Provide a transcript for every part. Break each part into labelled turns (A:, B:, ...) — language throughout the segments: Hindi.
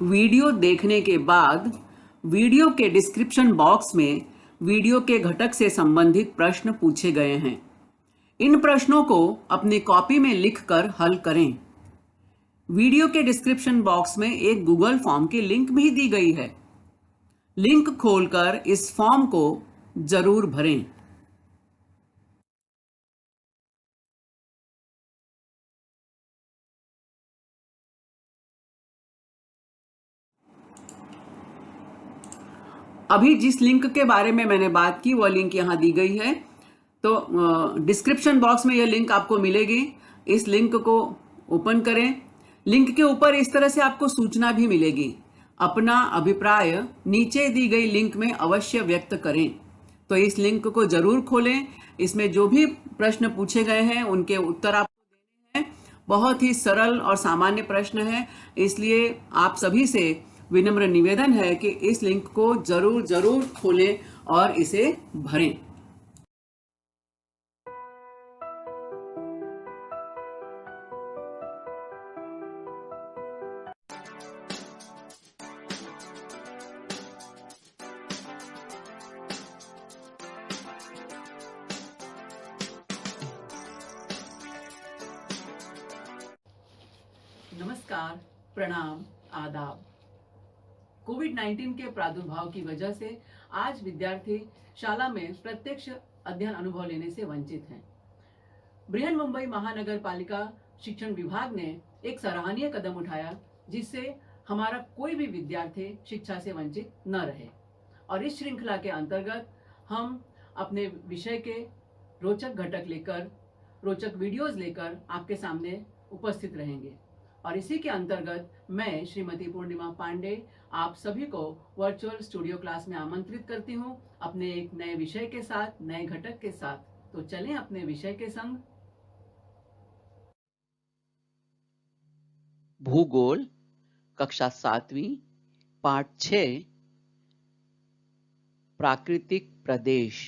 A: वीडियो देखने के बाद वीडियो के डिस्क्रिप्शन बॉक्स में वीडियो के घटक से संबंधित प्रश्न पूछे गए हैं। इन प्रश्नों को अपनी कॉपी में लिखकर हल करें। वीडियो के डिस्क्रिप्शन बॉक्स में एक गूगल फॉर्म की लिंक भी दी गई है। लिंक खोलकर इस फॉर्म को जरूर भरें। अभी जिस लिंक के बारे में मैंने बात की वह लिंक यहाँ दी गई है। तो डिस्क्रिप्शन बॉक्स में यह लिंक आपको मिलेगी। इस लिंक को ओपन करें। लिंक के ऊपर इस तरह से आपको सूचना भी मिलेगी। अपना अभिप्राय नीचे दी गई लिंक में अवश्य व्यक्त करें। तो इस लिंक को जरूर खोलें। इसमें जो भी प्रश्न पूछे गए हैं उनके उत्तर आपको देने हैं। बहुत ही सरल और सामान्य प्रश्न है, इसलिए आप सभी से विनम्र निवेदन है कि इस लिंक को जरूर जरूर खोलें और इसे भरें। नमस्कार, प्रणाम, आदाब। कोविड-19 के प्रादुर्भाव की वजह से आज विद्यार्थी शाला में प्रत्यक्ष अध्ययन अनुभव लेने से वंचित हैं। बृहन्मुंबई महानगर पालिका शिक्षण विभाग ने एक सराहनीय कदम उठाया, जिससे हमारा कोई भी विद्यार्थी शिक्षा से वंचित न रहे। और इस श्रृंखला के अंतर्गत हम अपने विषय के रोचक घटक लेकर, रोचक वीडियोस लेकर आपके सामने उपस्थित रहेंगे। और इसी के अंतर्गत मैं श्रीमती पूर्णिमा पांडे आप सभी को वर्चुअल स्टूडियो क्लास में आमंत्रित करती हूं, अपने एक नए विषय के साथ, नए घटक के साथ। तो चलें अपने विषय के संग।
B: भूगोल कक्षा 7वीं पाठ 6 प्राकृतिक प्रदेश।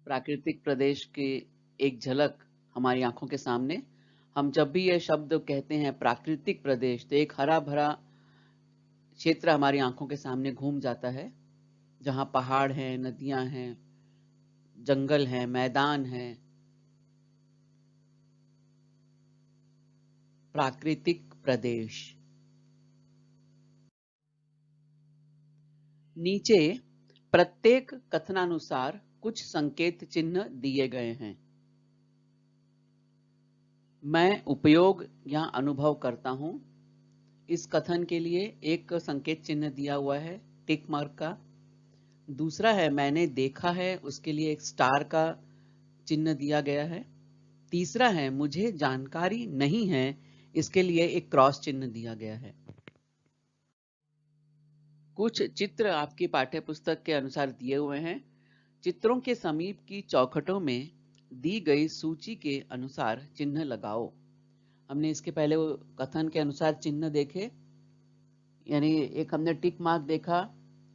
B: प्राकृतिक प्रदेश की एक झलक हमारी आंखों के सामने। हम जब भी यह शब्द कहते हैं प्राकृतिक प्रदेश, तो एक हरा भरा क्षेत्र हमारी आंखों के सामने घूम जाता है, जहां पहाड़ हैं, नदियां हैं, जंगल हैं, मैदान हैं। प्राकृतिक प्रदेश। नीचे प्रत्येक कथनानुसार कुछ संकेत चिन्ह दिए गए हैं। मैं उपयोग या अनुभव करता हूं। इस कथन के लिए एक संकेत चिन्ह दिया हुआ है टिक मार्क का। दूसरा है मैंने देखा है, उसके लिए एक स्टार का चिन्ह दिया गया है। तीसरा है मुझे जानकारी नहीं है, इसके लिए एक क्रॉस चिन्ह दिया गया है। कुछ चित्र आपकी पाठ्य पुस्तक के अनुसार दिए हुए हैं। चित्रों के समीप की चौखटों में दी गई सूची के अनुसार चिन्ह लगाओ। हमने इसके पहले वो कथन के अनुसार चिन्ह देखे, यानी एक हमने टिक मार्क देखा,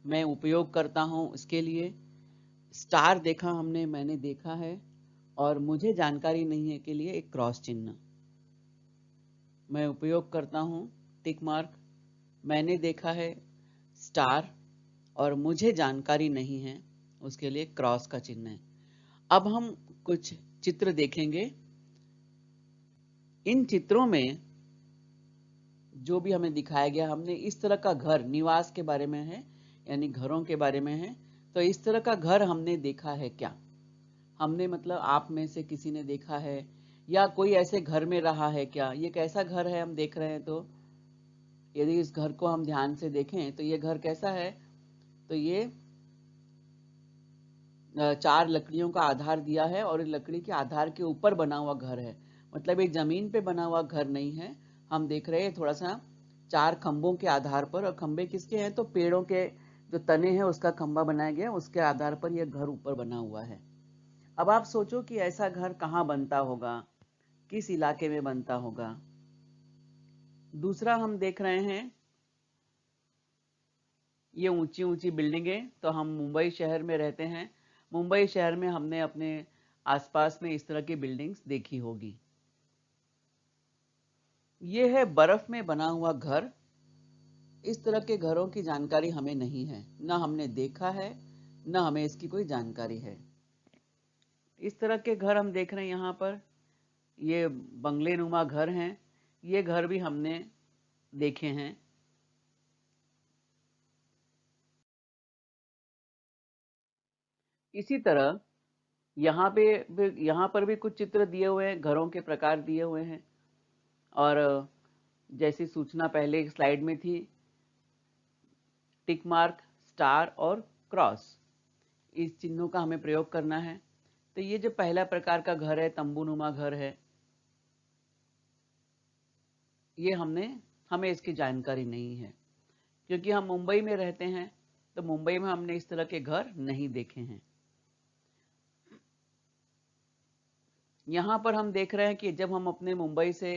B: मैं उपयोग करता हूं, इसके लिए स्टार देखा हमने, मैंने देखा है, और मुझे जानकारी नहीं है के लिए एक क्रॉस चिन्ह। मैं उपयोग करता हूं टिक मार्क, मैंने देखा है स्टार, और मुझे जानकारी नहीं है उसके लिए क्रॉस का चिन्ह है। अब हम कुछ चित्र देखेंगे। इन चित्रों में जो भी हमें दिखाया गया, हमने इस तरह का घर, निवास के बारे में है, यानी घरों के बारे में है। तो इस तरह का घर हमने देखा है क्या? हमने मतलब आप में से किसी ने देखा है, या कोई ऐसे घर में रहा है क्या? ये कैसा घर है हम देख रहे हैं, तो यदि इस घर को हम ध्यान से देखें तो ये घर कैसा है? तो ये 4 लकड़ियों का आधार दिया है, और इस लकड़ी के आधार के ऊपर बना हुआ घर है। मतलब एक जमीन पे बना हुआ घर नहीं है। हम देख रहे हैं थोड़ा सा 4 खंभों के आधार पर, और खंभे किसके हैं? तो पेड़ों के जो तने हैं उसका खंभा बनाया गया, उसके आधार पर यह घर ऊपर बना हुआ है। अब आप सोचो कि ऐसा घर कहाँ बनता होगा, किस इलाके में बनता होगा। दूसरा हम देख रहे हैं ये ऊंची ऊंची बिल्डिंगें। तो हम मुंबई शहर में रहते हैं। मुंबई शहर में हमने अपने आसपास में इस तरह की बिल्डिंग्स देखी होगी। ये है बर्फ में बना हुआ घर। इस तरह के घरों की जानकारी हमें नहीं है, ना हमने देखा है, ना हमें इसकी कोई जानकारी है। इस तरह के घर हम देख रहे हैं यहाँ पर, ये बंगले नुमा घर हैं। ये घर भी हमने देखे हैं। इसी तरह यहाँ पर भी कुछ चित्र दिए हुए हैं, घरों के प्रकार दिए हुए हैं। और जैसी सूचना पहले एक स्लाइड में थी, टिक मार्क, स्टार और क्रॉस, इस चिन्हों का हमें प्रयोग करना है। तो ये जो पहला प्रकार का घर है, तंबूनुमा घर है, ये हमें इसकी जानकारी नहीं है, क्योंकि हम मुंबई में रहते हैं, तो मुंबई में हमने इस तरह के घर नहीं देखे हैं। यहाँ पर हम देख रहे हैं कि जब हम अपने मुंबई से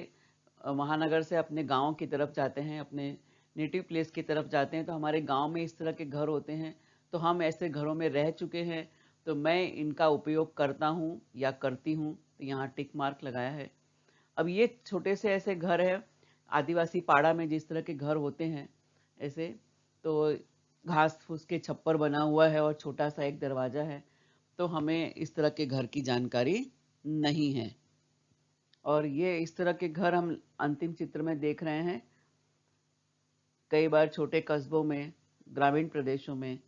B: महानगर से अपने गांव की तरफ जाते हैं, अपने नेटिव प्लेस की तरफ जाते हैं, तो हमारे गांव में इस तरह के घर होते हैं। तो हम ऐसे घरों में रह चुके हैं, तो मैं इनका उपयोग करता हूँ या करती हूँ, तो यहाँ टिक मार्क लगाया है। अब ये छोटे से ऐसे घर है, आदिवासी पाड़ा में जिस तरह के घर होते हैं ऐसे, तो घास फूस के छप्पर बना हुआ है और छोटा सा एक दरवाजा है। तो हमें इस तरह के घर की जानकारी नहीं है। और ये इस तरह के घर हम अंतिम चित्र में देख रहे हैं। कई बार छोटे कस्बों में, ग्रामीण प्रदेशों में,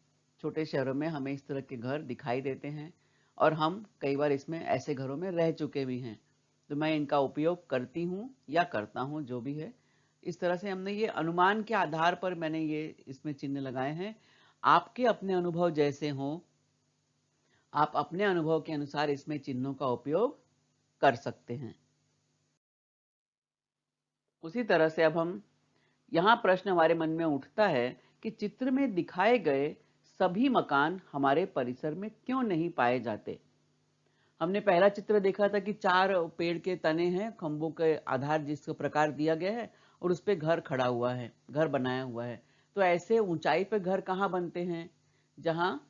B: छोटे शहरों में हमें इस तरह के घर दिखाई देते हैं, और हम कई बार इसमें ऐसे घरों में रह चुके भी हैं। तो मैं इनका उपयोग करती हूँ या करता हूँ, जो भी है। इस तरह से हमने ये अनुमान के आधार पर मैंने ये इसमें चिन्ह लगाए हैं। आपके अपने अनुभव जैसे हों, आप अपने अनुभव के अनुसार इसमें चिन्हों का उपयोग कर सकते हैं। उसी तरह से अब हम, यहाँ प्रश्न हमारे मन में उठता है कि चित्र में दिखाए गए सभी मकान हमारे परिसर में क्यों नहीं पाए जाते। हमने पहला चित्र देखा था कि 4 पेड़ के तने हैं, खंभों के आधार जिसका प्रकार दिया गया है, और उस पे घर खड़ा हुआ है, घर बनाया हुआ है। तो ऐसे ऊंचाई पे घर कहाँ बनते हैं? जहाँ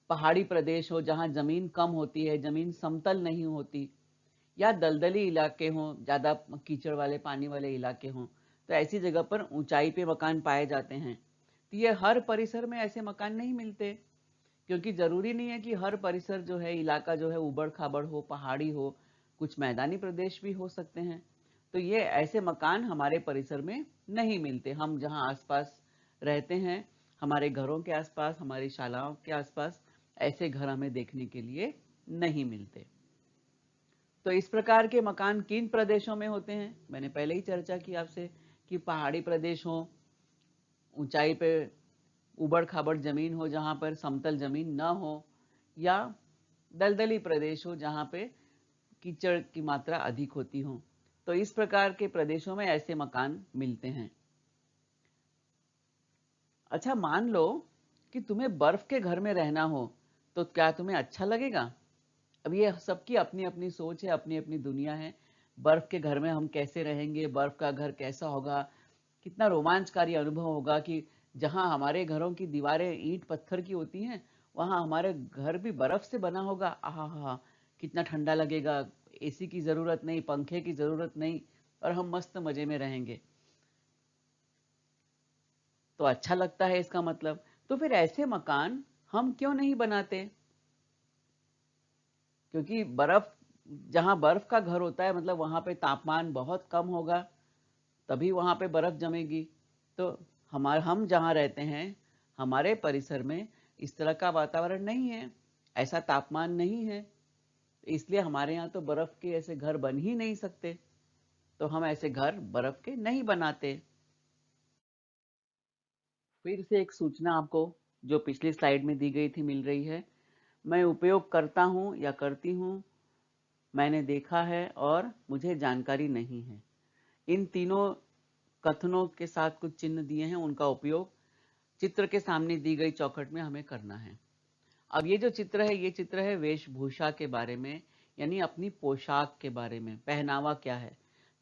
B: पहाड़ी प्रदेश हो, जहाँ जमीन कम होती है, जमीन समतल नहीं होती, या दलदली इलाके हों, ज़्यादा कीचड़ वाले पानी वाले इलाके हों, तो ऐसी जगह पर ऊंचाई पे मकान पाए जाते हैं। तो ये हर परिसर में ऐसे मकान नहीं मिलते, क्योंकि ज़रूरी नहीं है कि हर परिसर जो है, इलाका जो है, ऊबड़ खाबड़ हो, पहाड़ी हो, कुछ मैदानी प्रदेश भी हो सकते हैं। तो ये ऐसे मकान हमारे परिसर में नहीं मिलते। हम जहाँ आसपास रहते हैं, हमारे घरों के आसपास, हमारी शालाओं के आसपास ऐसे घर हमें देखने के लिए नहीं मिलते। तो इस प्रकार के मकान किन प्रदेशों में होते हैं? मैंने पहले ही चर्चा की आपसे कि पहाड़ी प्रदेश हो, ऊंचाई पे उबड़ खाबड़ जमीन हो जहां पर समतल जमीन न हो, या दलदली प्रदेश हो जहां पे कीचड़ की मात्रा अधिक होती हो। तो इस प्रकार के प्रदेशों में ऐसे मकान मिलते हैं। अच्छा, मान लो कि तुम्हें बर्फ के घर में रहना हो, तो क्या तुम्हें अच्छा लगेगा? अब ये सबकी अपनी अपनी सोच है, अपनी अपनी दुनिया है। बर्फ के घर में हम कैसे रहेंगे, बर्फ का घर कैसा होगा, कितना रोमांचकारी अनुभव होगा कि जहां हमारे घरों की दीवारें ईंट पत्थर की होती हैं, वहां हमारे घर भी बर्फ से बना होगा। आहा हा, कितना ठंडा लगेगा, एसी की जरूरत नहीं, पंखे की जरूरत नहीं, और हम मस्त मजे में रहेंगे। तो अच्छा लगता है इसका मतलब। तो फिर ऐसे मकान हम क्यों नहीं बनाते? क्योंकि बर्फ, जहां बर्फ का घर होता है, मतलब वहां पे तापमान बहुत कम होगा, तभी वहां पे बर्फ जमेगी। तो हम जहां रहते हैं, हमारे परिसर में इस तरह का वातावरण नहीं है, ऐसा तापमान नहीं है, इसलिए हमारे यहाँ तो बर्फ के ऐसे घर बन ही नहीं सकते। तो हम ऐसे घर बर्फ के नहीं बनाते। फिर से एक सूचना आपको जो पिछली स्लाइड में दी गई थी मिल रही है। मैं उपयोग करता हूँ या करती हूँ, मैंने देखा है, और मुझे जानकारी नहीं है। इन तीनों कथनों के साथ कुछ चिन्ह दिए हैं, उनका उपयोग चित्र के सामने दी गई चौखट में हमें करना है। अब ये जो चित्र है, ये चित्र है वेशभूषा के बारे में, यानी अपनी पोशाक के बारे में, पहनावा क्या है।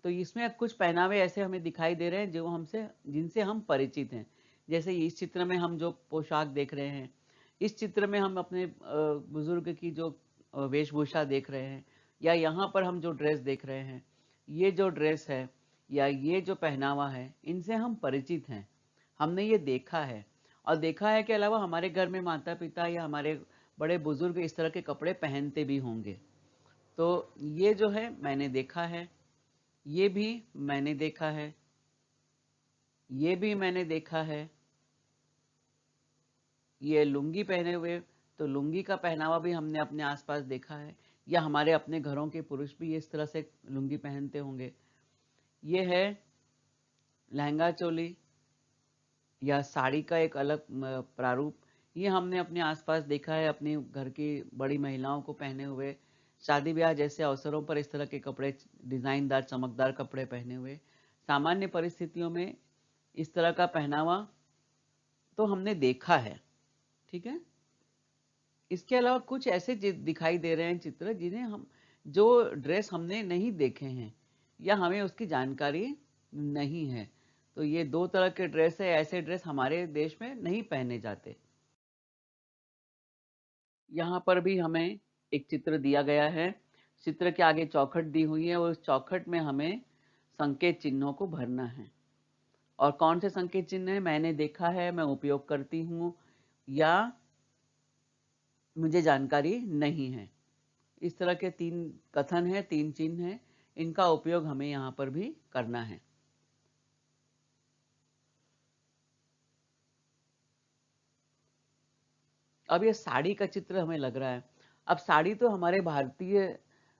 B: तो इसमें कुछ पहनावे ऐसे हमें दिखाई दे रहे हैं जो जिनसे हम परिचित हैं। जैसे इस चित्र में हम जो पोशाक देख रहे हैं, इस चित्र में हम अपने बुजुर्ग की जो वेशभूषा देख रहे हैं, या यहाँ पर हम जो ड्रेस देख रहे हैं, ये जो ड्रेस है, या ये जो पहनावा है, इनसे हम परिचित हैं, हमने ये देखा है। और देखा है के अलावा हमारे घर में माता-पिता या हमारे बड़े बुजुर्ग इस तरह के कपड़े पहनते भी होंगे। तो ये जो है मैंने देखा है, ये भी मैंने देखा है, ये भी मैंने देखा है। ये लुंगी पहने हुए, तो लुंगी का पहनावा भी हमने अपने आस-पास देखा है, या हमारे अपने घरों के पुरुष भी इस तरह से लुंगी पहनते होंगे। ये है लहंगा चोली या साड़ी का एक अलग प्रारूप, ये हमने अपने आस-पास देखा है, अपने घर की बड़ी महिलाओं को पहने हुए, शादी-ब्याह जैसे अवसरों पर इस तरह के कपड़े, डिज़ाइनदार, चमकदार कपड़े पहने हुए। सामान्य परिस्थितियों में इस तरह का पहनावा तो हमने देखा है, ठीक है? इसके अलावा कुछ ऐसे दिखाई दे रहे हैं चित्र, जिन्हें हम, जो ड्रेस हमने नहीं देखे हैं या हमें उसकी जानकारी नहीं है। तो ये दो तरह के ड्रेस है, ऐसे ड्रेस हमारे देश में नहीं पहने जाते। यहाँ पर भी हमें एक चित्र दिया गया है। चित्र के आगे चौखट दी हुई है और उस चौखट में हमें संकेत चिन्हों को भरना है। और कौन से संकेत चिन्ह है, मैंने देखा है, मैं उपयोग करती हूँ, या मुझे जानकारी नहीं है। इस तरह के 3 कथन हैं, 3 चिन्ह हैं, इनका उपयोग हमें यहाँ पर भी करना है। अब ये साड़ी का चित्र हमें लग रहा है। अब साड़ी तो हमारे भारतीय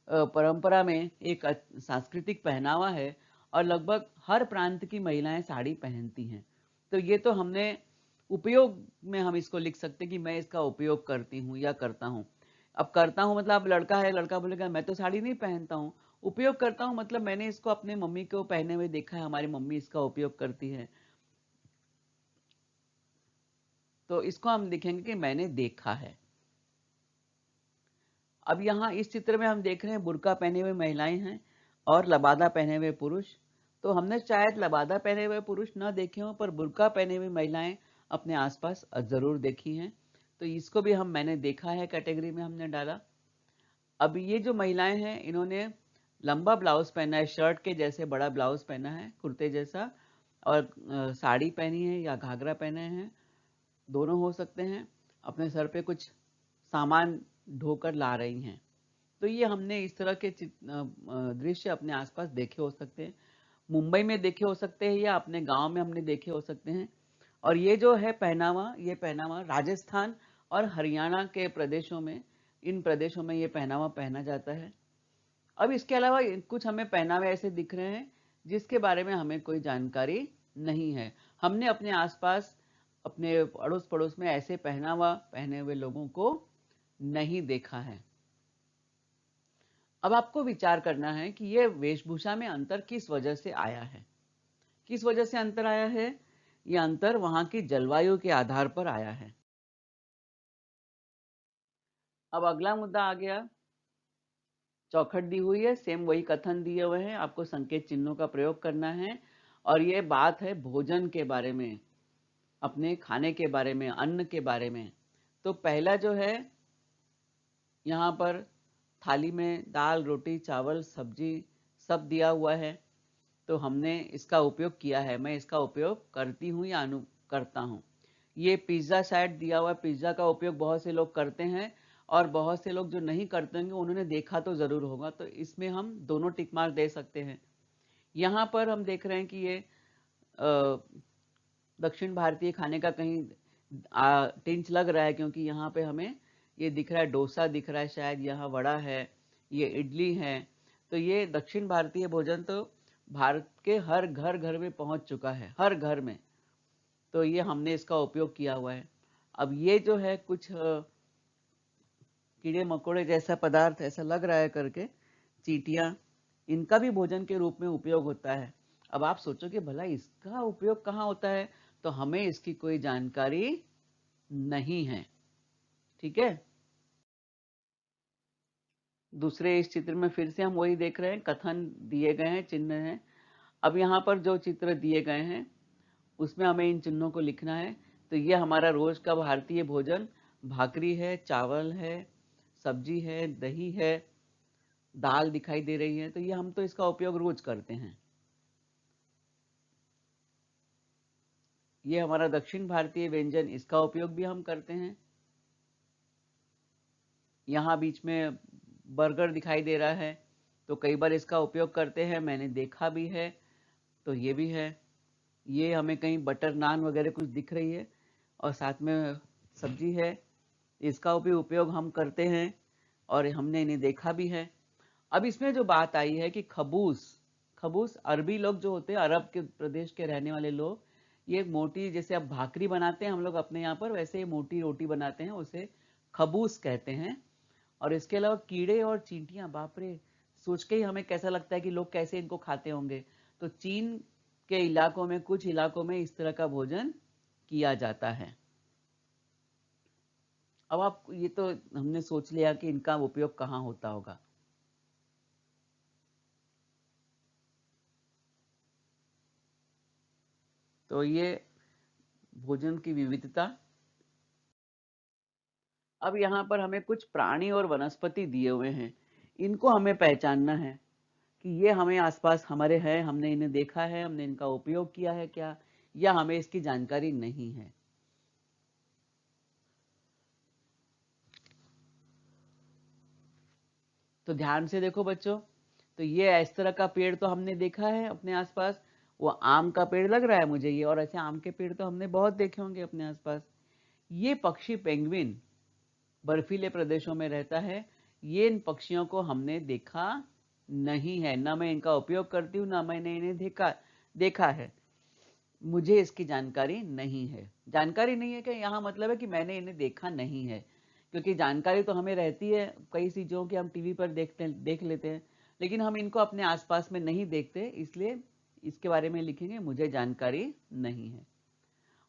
B: परंपरा में एक सांस्कृतिक पहनावा है और लगभग हर प्रांत की महिलाएं साड़ी पहनती हैं। तो ये तो हमने उपयोग में हम इसको लिख सकते हैं कि मैं इसका उपयोग करती हूँ या करता हूँ। अब करता हूँ मतलब अब लड़का है, लड़का बोलेगा मैं तो साड़ी नहीं पहनता हूँ। उपयोग करता हूँ मतलब मैंने इसको अपने मम्मी को पहने हुए देखा है, हमारी मम्मी इसका उपयोग करती है। तो इसको हम लिखेंगे कि मैंने देखा है। अब यहाँ इस चित्र में हम देख रहे हैं बुर्का पहने हुए महिलाएं हैं और लबादा पहने हुए पुरुष। तो हमने शायद लबादा पहने हुए पुरुष न देखे हों, पर बुर्का पहने हुई महिलाएं अपने आसपास जरूर देखी हैं। तो इसको भी हम मैंने देखा है कैटेगरी में हमने डाला। अब ये जो महिलाएं हैं, इन्होंने लंबा ब्लाउज पहना है, शर्ट के जैसे बड़ा ब्लाउज पहना है, कुर्ते जैसा, और साड़ी पहनी है या घाघरा पहने हैं, दोनों हो सकते हैं। अपने सर पे कुछ सामान ढोकर ला रही हैं। तो ये हमने इस तरह के दृश्य अपने आसपास देखे हो सकते हैं, मुंबई में देखे हो सकते हैं, या अपने गांव में हमने देखे हो सकते हैं। और ये जो है पहनावा, ये पहनावा राजस्थान और हरियाणा के प्रदेशों में, इन प्रदेशों में ये पहनावा पहना जाता है। अब इसके अलावा कुछ हमें पहनावे ऐसे दिख रहे हैं जिसके बारे में हमें कोई जानकारी नहीं है। हमने अपने आसपास, अपने अड़ोस पड़ोस में ऐसे पहनावा पहने हुए लोगों को नहीं देखा है। अब आपको विचार करना है कि ये वेशभूषा में अंतर किस वजह से आया है। किस वजह से अंतर आया है? ये अंतर वहां की जलवायु के आधार पर आया है। अब अगला मुद्दा आ गया, चौखट दी हुई है, सेम वही कथन दिए हुए हैं, आपको संकेत चिन्हों का प्रयोग करना है। और ये बात है भोजन के बारे में, अपने खाने के बारे में, अन्न के बारे में। तो पहला जो है, यहाँ पर थाली में दाल, रोटी, चावल, सब्जी सब दिया हुआ है। तो हमने इसका उपयोग किया है, मैं इसका उपयोग करती हूँ या करता हूँ। ये पिज्ज़ा शायद दिया हुआ है, पिज्ज़ा का उपयोग बहुत से लोग करते हैं और बहुत से लोग जो नहीं करते होंगे उन्होंने देखा तो ज़रूर होगा। तो इसमें हम दोनों टिक मार्क दे सकते हैं। यहाँ पर हम देख रहे हैं कि ये दक्षिण भारतीय खाने का कहीं टिंच लग रहा है, क्योंकि यहाँ पे हमें ये दिख रहा है, डोसा दिख रहा है, शायद यहाँ वड़ा है, ये इडली है। तो ये दक्षिण भारतीय भोजन तो भारत के हर घर घर में पहुंच चुका है, हर घर में। तो ये हमने इसका उपयोग किया हुआ है। अब ये जो है कुछ कीड़े मकोड़े जैसा पदार्थ ऐसा लग रहा है करके, चींटियां, इनका भी भोजन के रूप में उपयोग होता है। अब आप सोचो कि भला इसका उपयोग कहाँ होता है, तो हमें इसकी कोई जानकारी नहीं है, ठीक है। दूसरे इस चित्र में फिर से हम वही देख रहे हैं, कथन दिए गए हैं, चिन्ह हैं। अब यहाँ पर जो चित्र दिए गए हैं उसमें हमें इन चिन्हों को लिखना है। तो ये हमारा रोज का भारतीय भोजन, भाकरी है, चावल है, सब्जी है, दही है, दाल दिखाई दे रही है। तो ये हम तो इसका उपयोग रोज करते हैं। ये हमारा दक्षिण भारतीय व्यंजन, इसका उपयोग भी हम करते हैं। यहाँ बीच में बर्गर दिखाई दे रहा है, तो कई बार इसका उपयोग करते हैं, मैंने देखा भी है। तो ये भी है, ये हमें कहीं बटर नान वगैरह कुछ दिख रही है और साथ में सब्जी है, इसका भी उपयोग हम करते हैं और हमने इन्हें देखा भी है। अब इसमें जो बात आई है कि खबूस, खबूस अरबी लोग जो होते हैं, अरब के प्रदेश के रहने वाले लोग, ये मोटी, जैसे अब भाकरी बनाते हैं हम लोग अपने यहाँ पर, वैसे ये मोटी रोटी बनाते हैं, उसे खबूस कहते हैं। और इसके अलावा कीड़े और चींटियां, बाप रे, सोच के ही हमें कैसा लगता है कि लोग कैसे इनको खाते होंगे। तो चीन के इलाकों में, कुछ इलाकों में इस तरह का भोजन किया जाता है। अब आप, ये तो हमने सोच लिया कि इनका उपयोग कहाँ होता होगा। तो ये भोजन की विविधता। अब यहाँ पर हमें कुछ प्राणी और वनस्पति दिए हुए हैं, इनको हमें पहचानना है कि ये हमें आसपास हमारे हैं, हमने इन्हें देखा है, हमने इनका उपयोग किया है क्या, या हमें इसकी जानकारी नहीं है। तो ध्यान से देखो बच्चों, तो ये इस तरह का पेड़ तो हमने देखा है अपने आसपास, वो आम का पेड़ लग रहा है मुझे ये, और ऐसे आम के पेड़ तो हमने बहुत देखे होंगे अपने आसपास। ये पक्षी पेंगुइन बर्फीले प्रदेशों में रहता है, ये इन पक्षियों को हमने देखा नहीं है, ना मैं इनका उपयोग करती हूँ, ना मैंने इन्हें देखा है, मुझे इसकी जानकारी नहीं है। जानकारी नहीं है कि यहाँ मतलब है कि मैंने इन्हें देखा नहीं है, क्योंकि जानकारी तो हमें रहती है कई चीज़ों की, हम टीवी पर देख लेते हैं, लेकिन हम इनको अपने आसपास में नहीं देखते, इसलिए इसके बारे में लिखेंगे मुझे जानकारी नहीं है।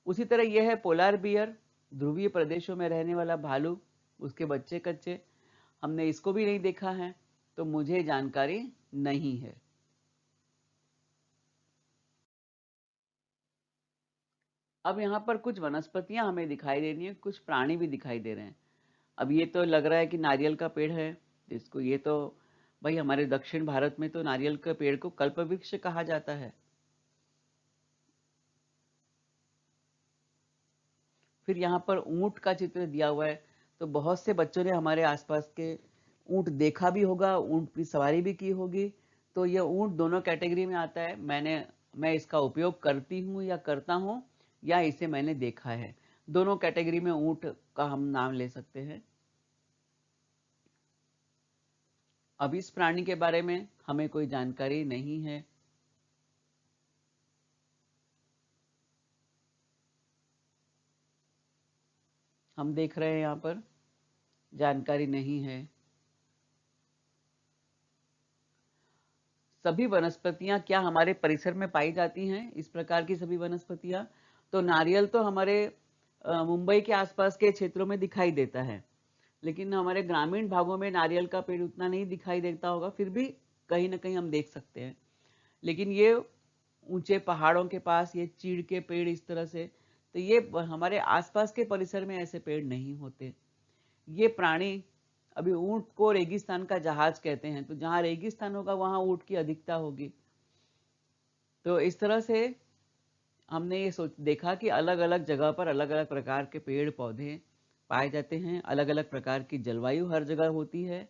B: उसी तरह यह है पोलार बियर, ध्रुवीय प्रदेशों में रहने वाला भालू, उसके बच्चे कच्चे, हमने इसको भी नहीं देखा है, तो मुझे जानकारी नहीं है। अब यहाँ पर कुछ वनस्पतियां हमें दिखाई दे रही हैं, कुछ प्राणी भी दिखाई दे रहे हैं। अब ये तो लग रहा है कि नारियल का पेड़ है, इसको, ये तो भाई हमारे दक्षिण भारत में तो नारियल के पेड़ को कल्पवृक्ष कहा जाता है। फिर यहाँ पर ऊंट का चित्र दिया हुआ है, तो बहुत से बच्चों ने हमारे आसपास के ऊंट देखा भी होगा, ऊंट की सवारी भी की होगी। तो ये ऊंट दोनों कैटेगरी में आता है, मैं इसका उपयोग करती हूँ या करता हूँ, या इसे मैंने देखा है, दोनों कैटेगरी में ऊंट का हम नाम ले सकते हैं। अब इस प्राणी के बारे में हमें कोई जानकारी नहीं है। हम देख रहे हैं यहाँ पर जानकारी नहीं है। सभी वनस्पतियां क्या हमारे परिसर में पाई जाती हैं, इस प्रकार की सभी वनस्पतियां? तो नारियल तो हमारे मुंबई के आसपास के क्षेत्रों में दिखाई देता है, लेकिन हमारे ग्रामीण भागों में नारियल का पेड़ उतना नहीं दिखाई देता होगा, फिर भी कहीं ना कहीं हम देख सकते हैं। लेकिन ये ऊंचे पहाड़ों के पास ये चीड़ के पेड़ इस तरह से, तो ये हमारे आसपास के परिसर में ऐसे पेड़ नहीं होते। ये प्राणी, अभी ऊंट को रेगिस्तान का जहाज कहते हैं, तो जहां रेगिस्तान होगा वहां ऊंट की अधिकता होगी। तो इस तरह से हमने ये सोच देखा कि अलग अलग जगह पर अलग अलग प्रकार के पेड़ पौधे पाए जाते हैं, अलग अलग प्रकार की जलवायु हर जगह होती है।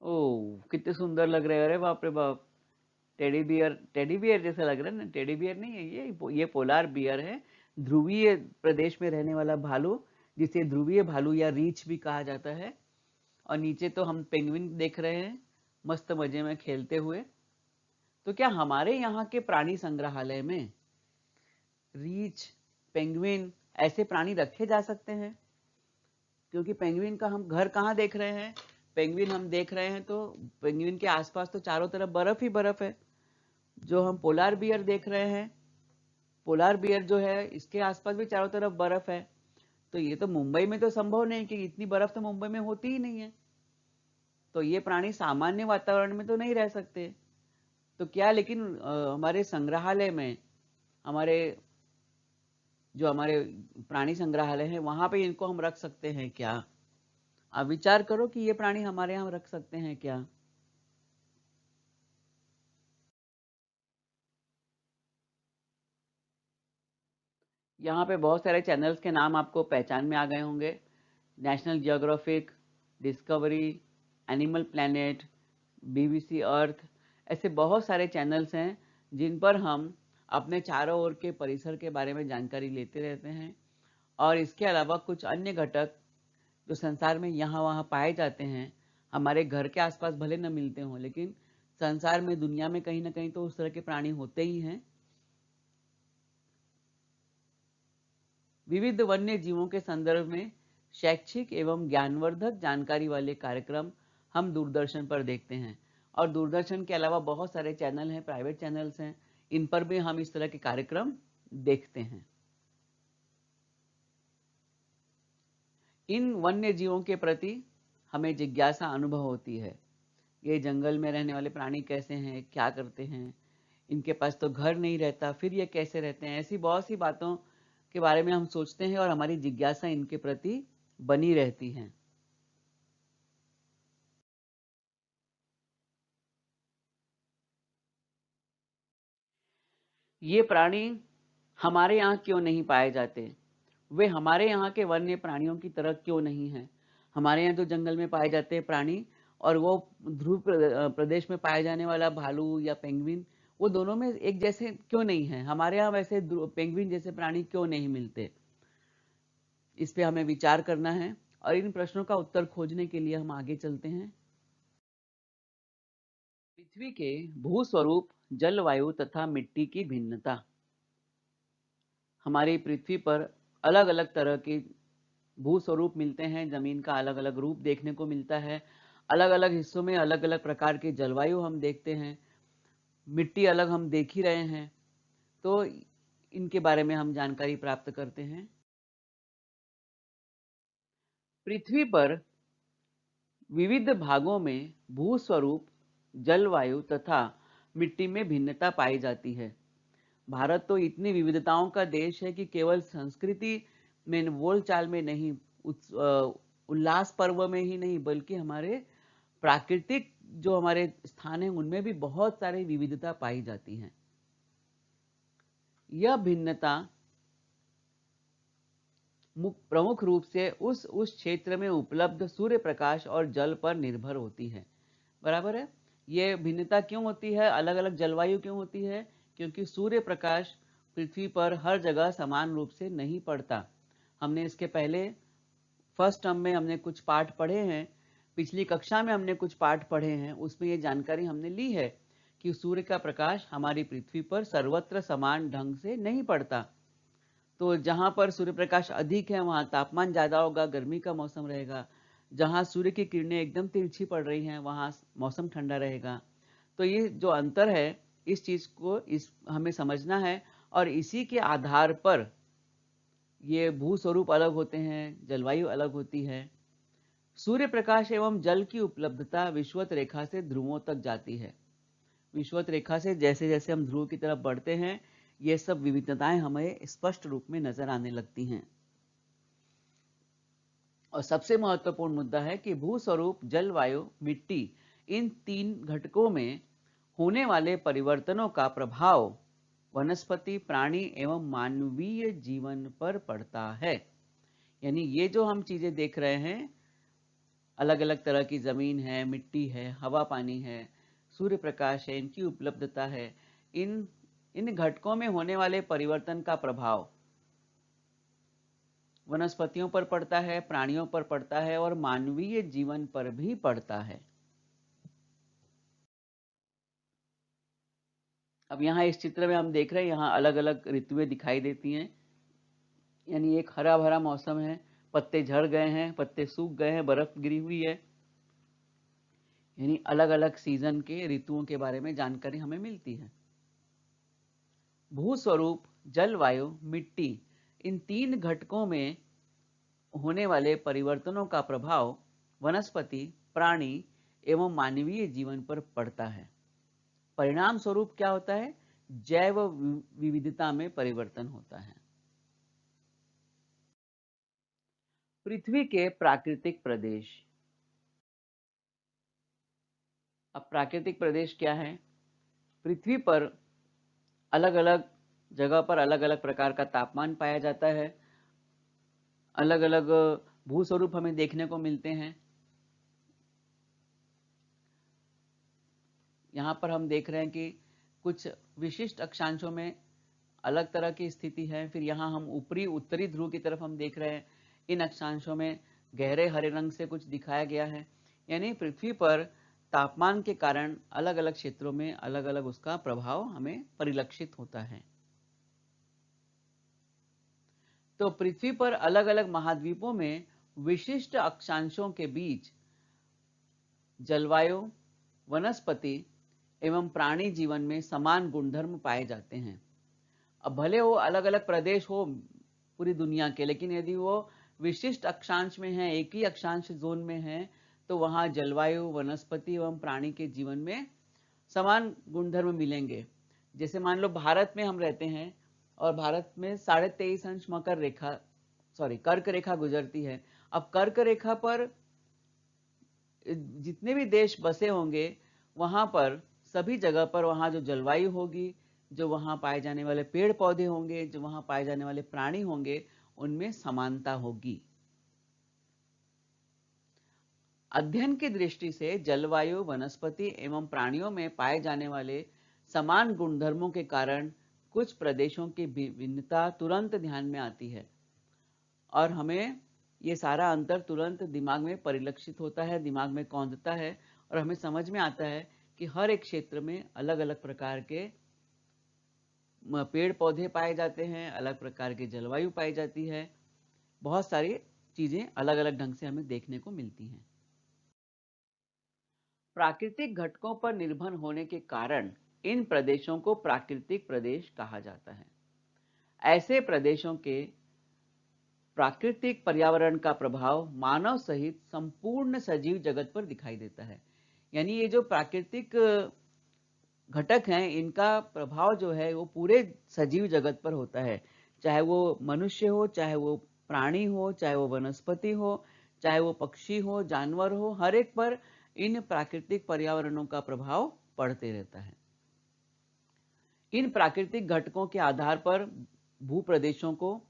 B: ओह, कितने सुंदर लग रहे हैं, अरे बाप रे बाप, टेडी बियर जैसा लग रहा है ना, टेडी बियर नहीं है ये पोलार बियर है, ध्रुवीय प्रदेश में रहने वाला भालू, जिसे ध्रुवीय भालू या रीछ भी कहा जाता है। और नीचे तो हम पेंगुइन देख रहे हैं मस्त मजे में खेलते हुए। तो क्या हमारे यहाँ के प्राणी संग्रहालय में रीछ, पेंगुइन ऐसे प्राणी रखे जा सकते हैं? क्योंकि पेंगुइन का हम घर कहाँ देख रहे हैं, पेंगुइन हम देख रहे हैं तो पेंगुइन के आसपास तो चारों तरफ बर्फ ही बर्फ है। जो हम पोलार बियर देख रहे हैं, पोलार बियर जो है इसके आसपास भी चारों तरफ बर्फ है। तो ये तो मुंबई में तो संभव नहीं, कि इतनी बर्फ तो मुंबई में होती ही नहीं है, तो ये प्राणी सामान्य वातावरण में तो नहीं रह सकते। तो क्या लेकिन हमारे संग्रहालय में, हमारे जो हमारे प्राणी संग्रहालय है वहां पे इनको हम रख सकते हैं क्या? आप विचार करो कि ये प्राणी हमारे यहाँ रख सकते हैं क्या? यहाँ पे बहुत सारे चैनल्स के नाम आपको पहचान में आ गए होंगे। National Geographic, Discovery, Animal Planet, BBC Earth, ऐसे बहुत सारे चैनल्स हैं जिन पर हम अपने चारों ओर के परिसर के बारे में जानकारी लेते रहते हैं। और इसके अलावा कुछ अन्य घटक जो संसार में यहाँ वहाँ पाए जाते हैं, हमारे घर के आसपास भले न मिलते हों, लेकिन संसार में, दुनिया में कहीं ना कहीं तो उस तरह के प्राणी होते ही हैं। विविध वन्य जीवों के संदर्भ में शैक्षिक एवं ज्ञानवर्धक जानकारी वाले कार्यक्रम हम दूरदर्शन पर देखते हैं। और दूरदर्शन के अलावा बहुत सारे चैनल हैं, प्राइवेट चैनल्स हैं, इन पर भी हम इस तरह के कार्यक्रम देखते हैं। इन वन्य जीवों के प्रति हमें जिज्ञासा अनुभव होती है। ये जंगल में रहने वाले प्राणी कैसे हैं, क्या करते हैं, इनके पास तो घर नहीं रहता, फिर ये कैसे रहते हैं, ऐसी बहुत सी बातों के बारे में हम सोचते हैं और हमारी जिज्ञासा इनके प्रति बनी रहती है। ये प्राणी हमारे यहाँ क्यों नहीं पाए जाते? वे हमारे यहाँ के वन्य प्राणियों की तरह क्यों नहीं हैं? हमारे यहाँ जो जंगल में पाए जाते हैं प्राणी और वो ध्रुव प्रदेश में पाए जाने वाला भालू या पेंगुइन, वो दोनों में एक जैसे क्यों नहीं है? हमारे यहाँ वैसे पेंगुइन जैसे प्राणी क्यों नहीं मिलते? इस पे हमें विचार करना है और इन प्रश्नों का उत्तर खोजने के लिए हम आगे चलते हैं। पृथ्वी के भूस्वरूप, जलवायु तथा मिट्टी की भिन्नता। हमारी पृथ्वी पर अलग अलग तरह के भूस्वरूप मिलते हैं, जमीन का अलग अलग रूप देखने को मिलता है, अलग अलग हिस्सों में अलग अलग प्रकार की जलवायु हम देखते हैं, मिट्टी अलग हम देख ही रहे हैं, तो इनके बारे में हम जानकारी प्राप्त करते हैं। पृथ्वी पर विविध भागों में भूस्वरूप, जलवायु तथा मिट्टी में भिन्नता पाई जाती है। भारत तो इतनी विविधताओं का देश है कि केवल संस्कृति में, बोलचाल में नहीं, उल्लास पर्व में ही नहीं, बल्कि हमारे प्राकृतिक जो हमारे स्थान हैं उनमें भी बहुत सारी विविधता पाई जाती है। यह भिन्नता प्रमुख रूप से उस क्षेत्र में उपलब्ध सूर्य प्रकाश और जल पर निर्भर होती है। बराबर है? ये भिन्नता क्यों होती है, अलग अलग जलवायु क्यों होती है? क्योंकि सूर्य प्रकाश पृथ्वी पर हर जगह समान रूप से नहीं पड़ता। हमने इसके पहले फर्स्ट टर्म में हमने कुछ पाठ पढ़े हैं, पिछली कक्षा में हमने कुछ पाठ पढ़े हैं, उसमें ये जानकारी हमने ली है कि सूर्य का प्रकाश हमारी पृथ्वी पर सर्वत्र समान ढंग से नहीं पड़ता। तो जहाँ पर सूर्य प्रकाश अधिक है वहाँ तापमान ज़्यादा होगा, गर्मी का मौसम रहेगा। जहाँ सूर्य की किरणें एकदम तिरछी पड़ रही हैं वहाँ मौसम ठंडा रहेगा। तो ये जो अंतर है, इस चीज़ को हमें समझना है और इसी के आधार पर ये भूस्वरूप अलग होते हैं, जलवायु अलग होती है। सूर्य प्रकाश एवं जल की उपलब्धता विषुवत रेखा से ध्रुवों तक जाती है। विषुवत रेखा से जैसे जैसे हम ध्रुव की तरफ बढ़ते हैं, ये सब विविधताएं हमें स्पष्ट रूप में नजर आने लगती हैं। और सबसे महत्वपूर्ण मुद्दा है कि भूस्वरूप, जलवायु, मिट्टी, इन तीन घटकों में होने वाले परिवर्तनों का प्रभाव वनस्पति, प्राणी एवं मानवीय जीवन पर पड़ता है। यानी ये जो हम चीजें देख रहे हैं, अलग अलग तरह की जमीन है, मिट्टी है, हवा पानी है, सूर्य प्रकाश है, इनकी उपलब्धता है, इन घटकों में होने वाले परिवर्तन का प्रभाव वनस्पतियों पर पड़ता है, प्राणियों पर पड़ता है और मानवीय जीवन पर भी पड़ता है। अब यहाँ इस चित्र में हम देख रहे हैं, यहाँ अलग अलग ऋतुएं दिखाई देती हैं। यानी एक हरा भरा मौसम है, पत्ते झड़ गए हैं, पत्ते सूख गए हैं, बर्फ गिरी हुई है। यानी अलग अलग सीजन के ऋतुओं के बारे में जानकारी हमें मिलती है। भूस्वरूप, जलवायु, मिट्टी, इन तीन घटकों में होने वाले परिवर्तनों का प्रभाव वनस्पति, प्राणी एवं मानवीय जीवन पर पड़ता है। परिणाम स्वरूप क्या होता है? जैव विविधता में परिवर्तन होता है। पृथ्वी के प्राकृतिक प्रदेश। अब प्राकृतिक प्रदेश क्या है? पृथ्वी पर अलग अलग जगह पर अलग अलग प्रकार का तापमान पाया जाता है, अलग अलग भूस्वरूप हमें देखने को मिलते हैं। यहाँ पर हम देख रहे हैं कि कुछ विशिष्ट अक्षांशों में अलग तरह की स्थिति है। फिर यहाँ हम ऊपरी उत्तरी ध्रुव की तरफ हम देख रहे हैं, इन अक्षांशों में गहरे हरे रंग से कुछ दिखाया गया है। यानी पृथ्वी पर तापमान के कारण अलग अलग क्षेत्रों में अलग अलग उसका प्रभाव हमें परिलक्षित होता है। तो पृथ्वी पर अलग अलग महाद्वीपों में विशिष्ट अक्षांशों के बीच जलवायु, वनस्पति एवं प्राणी जीवन में समान गुणधर्म पाए जाते हैं। अब भले वो अलग अलग प्रदेश हो पूरी दुनिया के, लेकिन यदि वो विशिष्ट अक्षांश में है, एक ही अक्षांश जोन में है, तो वहां जलवायु, वनस्पति एवं प्राणी के जीवन में समान गुणधर्म मिलेंगे। जैसे मान लो भारत में हम रहते हैं और भारत में 23.5 मकर रेखा कर्क रेखा गुजरती है। अब कर्क रेखा पर जितने भी देश बसे होंगे, वहां पर सभी जगह पर वहां जो जलवायु होगी, जो वहां पाए जाने वाले पेड़ पौधे होंगे, जो वहां पाए जाने वाले प्राणी होंगे, उनमें समानता होगी। अध्ययन की दृष्टि से जलवायु, वनस्पति एवं प्राणियों में पाए जाने वाले समान गुणधर्मों के कारण कुछ प्रदेशों की भिन्नता तुरंत ध्यान में आती है और हमें ये सारा अंतर तुरंत दिमाग में परिलक्षित होता है, दिमाग में कौंधता है और हमें समझ में आता है कि हर एक क्षेत्र में अलग अलग प्रकार के पेड़ पौधे पाए जाते हैं, अलग प्रकार की जलवायु पाई जाती है, बहुत सारी चीजें अलग अलग ढंग से हमें देखने को मिलती हैं। प्राकृतिक घटकों पर निर्भर होने के कारण इन प्रदेशों को प्राकृतिक प्रदेश कहा जाता है। ऐसे प्रदेशों के प्राकृतिक पर्यावरण का प्रभाव मानव सहित संपूर्ण सजीव जगत पर दिखाई देता है। यानी ये जो प्राकृतिक घटक हैं, इनका प्रभाव जो है वो पूरे सजीव जगत पर होता है, चाहे वो मनुष्य हो, चाहे वो प्राणी हो, चाहे वो वनस्पति हो, चाहे वो पक्षी हो, जानवर हो, हर एक पर इन प्राकृतिक पर्यावरणों का प्रभाव पड़ते रहता है। इन प्राकृतिक घटकों के आधार पर भूप्रदेशों को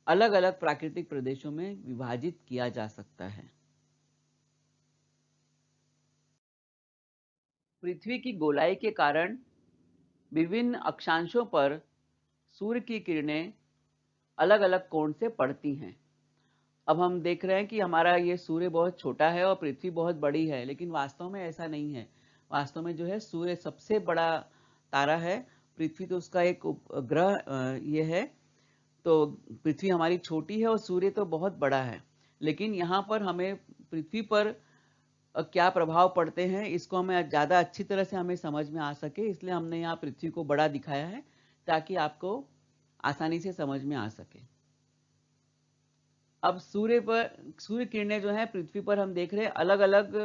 B: अलग अलग प्राकृतिक प्रदेशों में विभाजित किया जा सकता है। पृथ्वी की गोलाई के कारण विभिन्न अक्षांशों पर सूर्य की किरणें अलग अलग कोण से पड़ती हैं। अब हम देख रहे हैं कि हमारा ये सूर्य बहुत छोटा है और पृथ्वी बहुत बड़ी है, लेकिन वास्तव में ऐसा नहीं है। वास्तव में जो है सूर्य सबसे बड़ा तारा है, पृथ्वी तो उसका एक उपग्रह ये है। तो पृथ्वी हमारी छोटी है और सूर्य तो बहुत बड़ा है। लेकिन यहाँ पर हमें पृथ्वी पर क्या प्रभाव पड़ते हैं, इसको हमें ज़्यादा अच्छी तरह से हमें समझ में आ सके, इसलिए हमने यहाँ पृथ्वी को बड़ा दिखाया है ताकि आपको आसानी से समझ में आ सके। अब सूर्य किरणें जो हैं पृथ्वी पर हम देख रहे हैं अलग अलग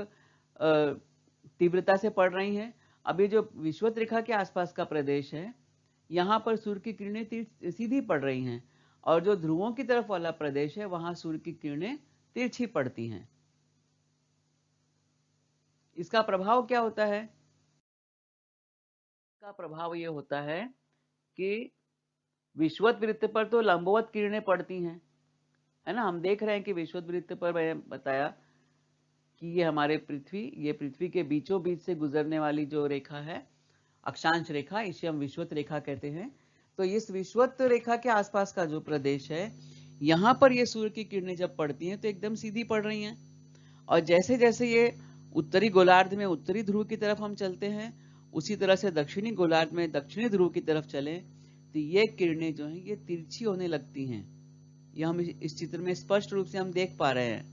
B: तीव्रता से पड़ रही हैं। अभी जो विषुवत रेखा के आसपास का प्रदेश है, यहाँ पर सूर्य की किरणें सीधी पड़ रही हैं और जो ध्रुवों की तरफ वाला प्रदेश है, वहां सूर्य की किरणें तिरछी पड़ती हैं। इसका प्रभाव क्या होता है? इसका प्रभाव ये होता है कि विषुवत वृत्त पर तो लंबवत किरणें पड़ती हैं, है ना। हम देख रहे हैं कि विषुवत वृत्त पर मैंने बताया कि ये पृथ्वी के बीचों बीच से गुजरने वाली जो रेखा है, अक्षांश रेखा, इसे हम विषुवत रेखा कहते हैं। तो इस विषुवत रेखा के आसपास का जो प्रदेश है, यहाँ पर ये सूर्य की किरणें जब पड़ती हैं तो एकदम सीधी पड़ रही हैं और जैसे जैसे ये उत्तरी गोलार्ध में उत्तरी ध्रुव की तरफ हम चलते हैं, उसी तरह से दक्षिणी गोलार्ध में दक्षिणी ध्रुव की तरफ चले तो ये किरणें जो हैं ये तिरछी होने लगती हैं। यह हम इस चित्र में स्पष्ट रूप से हम देख पा रहे हैं।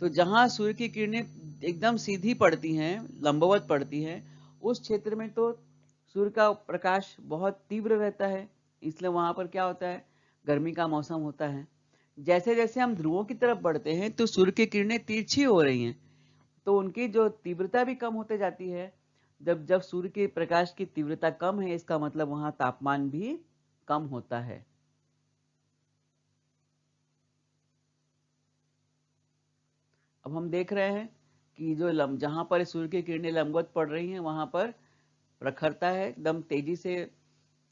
B: तो जहां सूर्य की किरणें एकदम सीधी पड़ती हैं, लंबवत पड़ती हैं, उस क्षेत्र में तो सूर्य का प्रकाश बहुत तीव्र रहता है, इसलिए वहां पर क्या होता है, गर्मी का मौसम होता है। जैसे जैसे हम ध्रुवों की तरफ बढ़ते हैं तो सूर्य की किरणें तिरछी हो रही हैं, तो उनकी जो तीव्रता भी कम होते जाती है। जब जब सूर्य के प्रकाश की तीव्रता कम है, इसका मतलब वहां तापमान भी कम होता है। अब हम देख रहे हैं कि जहां पर सूर्य की किरणें लंबवत पड़ रही हैं, वहां पर प्रखरता है, एकदम तेजी से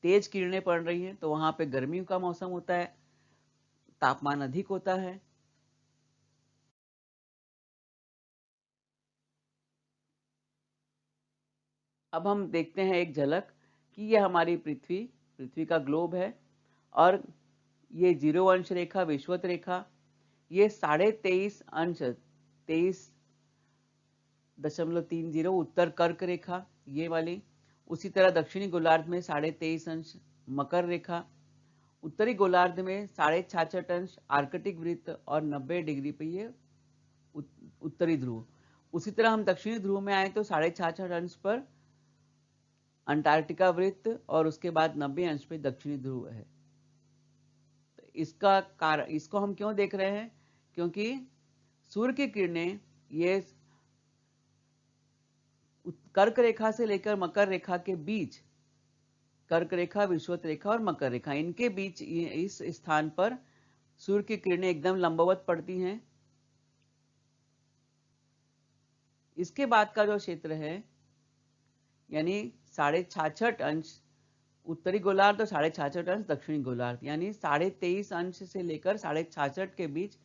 B: तेज किरणें पड़ रही हैं तो वहां पे गर्मियों का मौसम होता है, तापमान अधिक होता है। अब हम देखते हैं एक झलक कि ये हमारी पृथ्वी का ग्लोब है और ये 0 अंश रेखा विषुवत रेखा, ये 23.5 अंश 23.30 उत्तर कर्क रेखा ये वाली। उसी तरह दक्षिणी गोलार्ध में 23.5 अंश मकर रेखा, उत्तरी गोलार्ध में 66.5 अंश आर्कटिक वृत्त और 90 डिग्री पे ये उत्तरी ध्रुव। उसी तरह हम दक्षिणी ध्रुव में आए तो 66.5 अंश पर अंटार्कटिका वृत्त और उसके बाद 90 अंश पे दक्षिणी ध्रुव है। तो इसका कारण, इसको हम क्यों देख रहे हैं? क्योंकि सूर्य की किरणें ये कर्क रेखा से लेकर मकर रेखा के बीच, कर्क रेखा, विषुवत रेखा और मकर रेखा, इनके बीच इस स्थान पर सूर्य की किरणें एकदम लंबवत पड़ती हैं। इसके बाद का जो क्षेत्र है यानी 66.5 अंश उत्तरी गोलार्ध और 66.5 अंश दक्षिणी गोलार्ध, यानी 23.5 अंश से लेकर 66.5 के बीच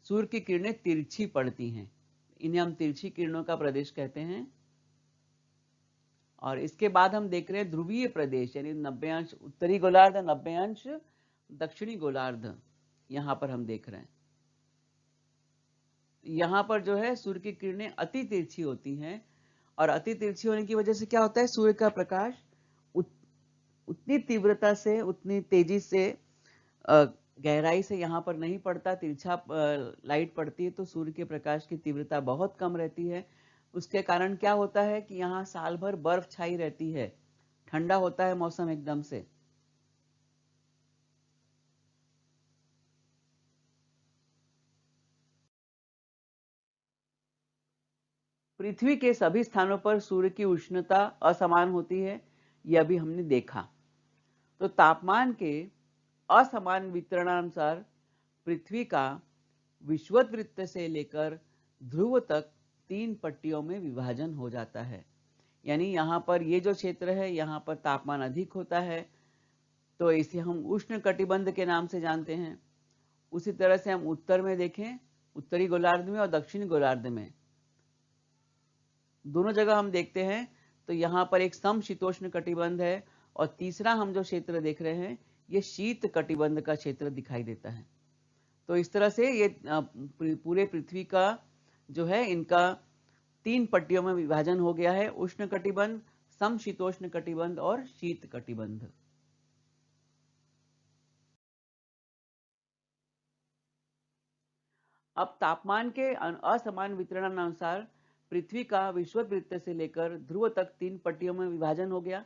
B: सूर्य की किरणें तिरछी पड़ती हैं। इन्हें हम तिरछी किरणों का प्रदेश कहते हैं। और इसके बाद हम देख रहे हैं ध्रुवीय प्रदेश, यानी 90 अंश उत्तरी गोलार्ध, 90 अंश दक्षिणी गोलार्ध, यहां पर हम देख रहे हैं। यहां पर जो है सूर्य की किरणें अति तिरछी होती हैं और अति तिरछी होने की वजह से क्या होता है, सूर्य का प्रकाश उतनी तीव्रता से, उतनी तेजी से, गहराई से यहाँ पर नहीं पड़ता। तिरछा लाइट पड़ती है तो सूर्य के प्रकाश की तीव्रता बहुत कम रहती है। उसके कारण क्या होता है कि यहाँ साल भर बर्फ छाई रहती है, ठंडा होता है मौसम एकदम से। पृथ्वी के सभी स्थानों पर सूर्य की उष्णता असमान होती है, यह भी हमने देखा। तो तापमान के असमान वितरणानुसार पृथ्वी का विषुवत वृत्त से लेकर ध्रुव तक 3 पट्टियों में विभाजन हो जाता है। यानी यहाँ पर ये जो क्षेत्र है, यहाँ पर तापमान अधिक होता है तो इसे हम उष्ण कटिबंध के नाम से जानते हैं। उसी तरह से हम उत्तर में देखें, उत्तरी गोलार्ध में और दक्षिणी गोलार्ध में दोनों जगह हम देखते हैं तो यहाँ पर एक समशीतोष्ण कटिबंध है और तीसरा हम जो क्षेत्र देख रहे हैं ये शीत कटिबंध का क्षेत्र दिखाई देता है। तो इस तरह से ये पूरे पृथ्वी का जो है इनका 3 पट्टियों में विभाजन हो गया है, उष्ण कटिबंध, समशीतोष्ण कटिबंध और शीत कटिबंध। अब तापमान के असमान वितरणानुसार पृथ्वी का विषुवत वृत्त से लेकर ध्रुव तक 3 पट्टियों में विभाजन हो गया।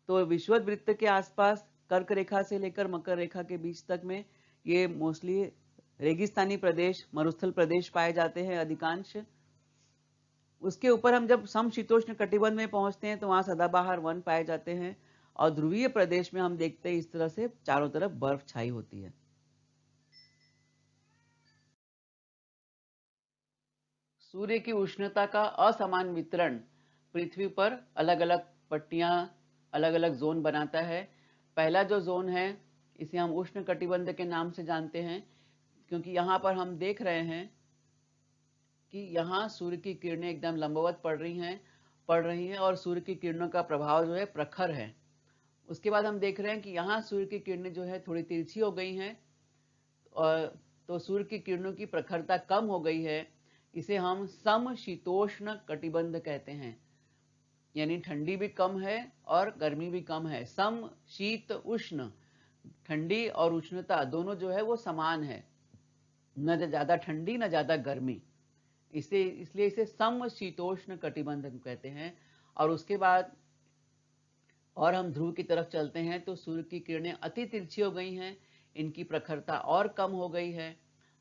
B: तो विषुवत वृत्त के आसपास कर्क रेखा से लेकर मकर रेखा के बीच तक में ये मोस्टली रेगिस्तानी प्रदेश, मरुस्थल प्रदेश पाए जाते हैं अधिकांश। उसके ऊपर हम जब समशीतोष्ण कटिबंध में पहुंचते हैं तो वहां सदाबहार वन पाए जाते हैं और ध्रुवीय प्रदेश में हम देखते हैं इस तरह से चारों तरफ बर्फ छाई होती है। सूर्य की उष्णता का असमान वितरण पृथ्वी पर अलग अलग पट्टियां, अलग अलग जोन बनाता है। पहला जो जोन है इसे हम उष्ण कटिबंध के नाम से जानते हैं, क्योंकि यहाँ पर हम देख रहे हैं कि यहाँ सूर्य की किरणें एकदम लंबवत पड़ रही हैं और सूर्य की किरणों का प्रभाव जो है प्रखर है। उसके बाद हम देख रहे हैं कि यहाँ सूर्य की किरणें जो है थोड़ी तिरछी हो गई हैं और तो सूर्य की किरणों की प्रखरता कम हो गई है। इसे हम समशीतोष्ण कटिबंध कहते हैं, यानी ठंडी भी कम है और गर्मी भी कम है। सम शीत उष्ण, ठंडी और उष्णता दोनों जो है वो समान है, न ज्यादा ठंडी न ज्यादा गर्मी, इसलिए इसे समशीतोष्ण कटिबंध कहते हैं। और उसके बाद और हम ध्रुव की तरफ चलते हैं तो सूर्य की किरणें अति तिरछी हो गई हैं, इनकी प्रखरता और कम हो गई है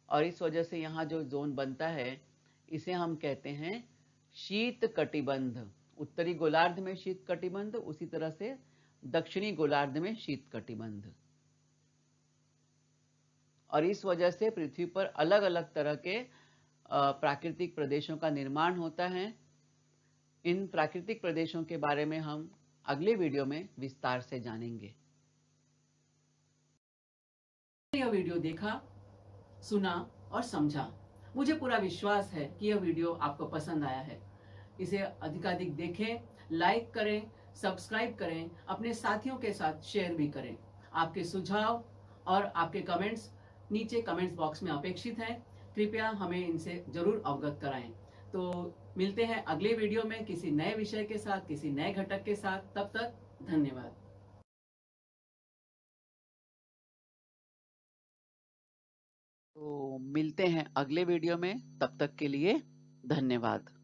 B: और इस वजह से यहाँ जो जोन बनता है इसे हम कहते हैं शीत कटिबंध। उत्तरी गोलार्ध में शीत कटिबंध, उसी तरह से दक्षिणी गोलार्ध में शीत कटिबंध। और इस वजह से पृथ्वी पर अलग अलग तरह के प्राकृतिक प्रदेशों का निर्माण होता है। इन प्राकृतिक प्रदेशों के बारे में हम अगले वीडियो में विस्तार से जानेंगे।
A: यह वीडियो देखा, सुना और समझा। मुझे पूरा विश्वास है कि यह वीडियो आपको पसंद आया है। इसे अधिकाधिक देखें, लाइक करें, सब्सक्राइब करें, अपने साथियों के साथ शेयर भी करें। आपके सुझाव और आपके कमेंट्स नीचे कमेंट्स बॉक्स में अपेक्षित हैं। कृपया हमें इनसे जरूर अवगत कराएं। तो मिलते हैं अगले वीडियो में किसी नए विषय के साथ, किसी नए घटक के साथ। तब तक धन्यवाद।
B: तो मिलते हैं अगले वीडियो में, तब तक के लिए धन्यवाद।